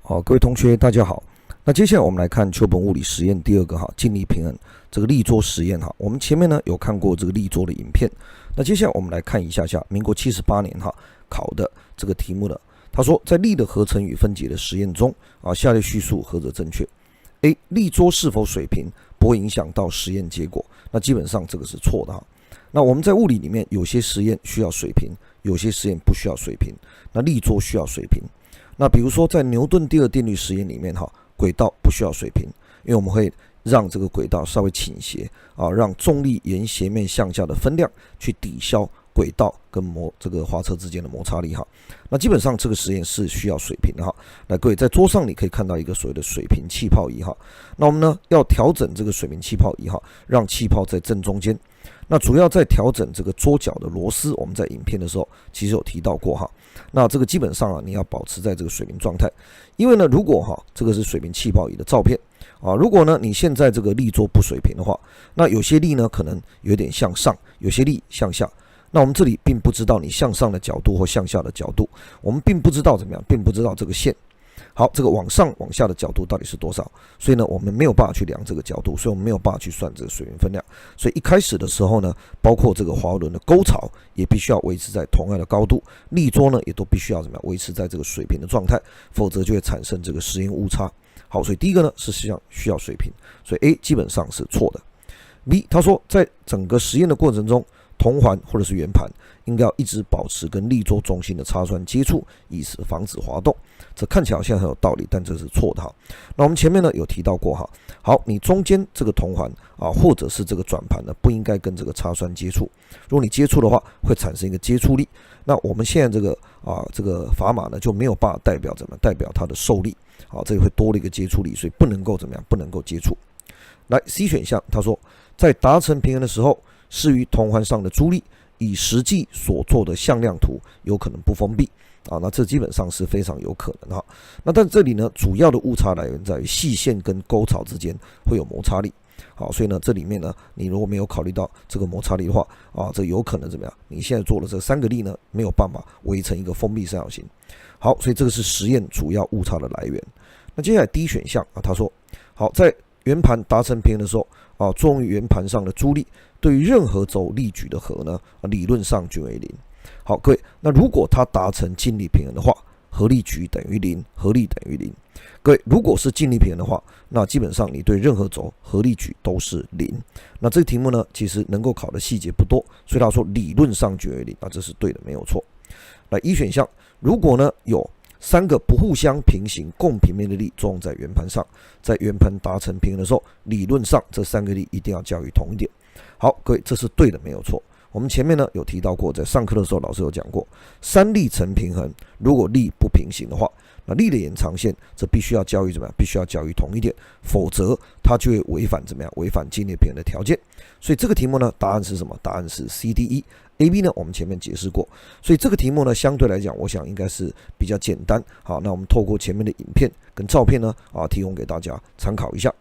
好，各位同学，大家好。那接下来我们来看丘本物理实验第二个静力平衡这个立桌实验我们前面呢有看过这个立桌的影片。那接下来我们来看一下民国78年考的这个题目了。他说，在力的合成与分解的实验中下列叙述何者正确 ？A. 立桌是否水平不会影响到实验结果。那基本上这个是错的那我们在物理里面有些实验需要水平，有些实验不需要水平。那立桌需要水平。那比如说在牛顿第二定律实验里面轨道不需要水平，因为我们会让这个轨道稍微倾斜让重力沿斜面向下的分量去抵消轨道跟这个滑车之间的摩擦力那基本上这个实验是需要水平的来，各位在桌上你可以看到一个所谓的水平气泡仪那我们呢要调整这个水平气泡仪让气泡在正中间。那主要在调整这个桌角的螺丝，我们在影片的时候其实有提到过那这个基本上你要保持在这个水平状态，因为呢如果这个是水平气泡仪的照片如果呢你现在这个立桌不水平的话，那有些力呢可能有点向上，有些力向下。那我们这里并不知道你向上的角度或向下的角度，我们并不知道怎么样，并不知道这个线。好，这个往上往下的角度到底是多少？所以呢，我们没有办法去量这个角度，所以我们没有办法去算这个水平分量。所以一开始的时候呢，包括这个滑轮的沟槽也必须要维持在同样的高度，立桌呢也都必须要怎么样维持在这个水平的状态，否则就会产生这个实验误差。好，所以第一个呢是需要水平，所以 A 基本上是错的。B 他说，在整个实验的过程中，铜环或者是圆盘应该要一直保持跟立桌中心的擦栓接触，以此防止滑动。这看起来好像很有道理，但这是错的那我们前面呢有提到过好，你中间这个铜环或者是这个转盘呢，不应该跟这个擦栓接触。如果你接触的话，会产生一个接触力。那我们现在这个砝码呢就没有办法代表它的受力这里会多了一个接触力，所以不能够怎么样，不能够接触。来 C 选项，他说在达成平衡的时候，施于铜环上的阻力以实际所做的向量图有可能不封闭那这基本上是非常有可能那但这里呢，主要的误差来源在于细线跟沟槽之间会有摩擦力。好，所以呢，这里面呢，你如果没有考虑到这个摩擦力的话这有可能怎么样？你现在做的这3个力呢，没有办法围成一个封闭三角形。好，所以这个是实验主要误差的来源。那接下来 D 选项他说，好，在圆盘达成平衡的时候作用于圆盘上的阻力对于任何轴力矩的和呢，理论上均为0。好，各位，那如果它达成静力平衡的话，合力矩等于0，合力等于0。各位，如果是静力平衡的话，那基本上你对任何轴合力矩都是0。那这个题目呢，其实能够考的细节不多，所以他说理论上均为0，那这是对的，没有错。来，E 选项，如果呢有3个不互相平行共平面的力作用在圆盘上，在圆盘达成平衡的时候，理论上这3个力一定要交于同一点。好，各位，这是对的，没有错。我们前面呢有提到过，在上课的时候老师有讲过，3力成平衡，如果力不平行的话，那力的延长线这必须要交于怎么样？必须要交于同一点，否则它就会违反怎么样？违反静力平衡的条件。所以这个题目呢，答案是什么？答案是 C、D、E。A、B 呢，我们前面解释过，所以这个题目呢，相对来讲，我想应该是比较简单。好，那我们透过前面的影片跟照片呢，提供给大家参考一下。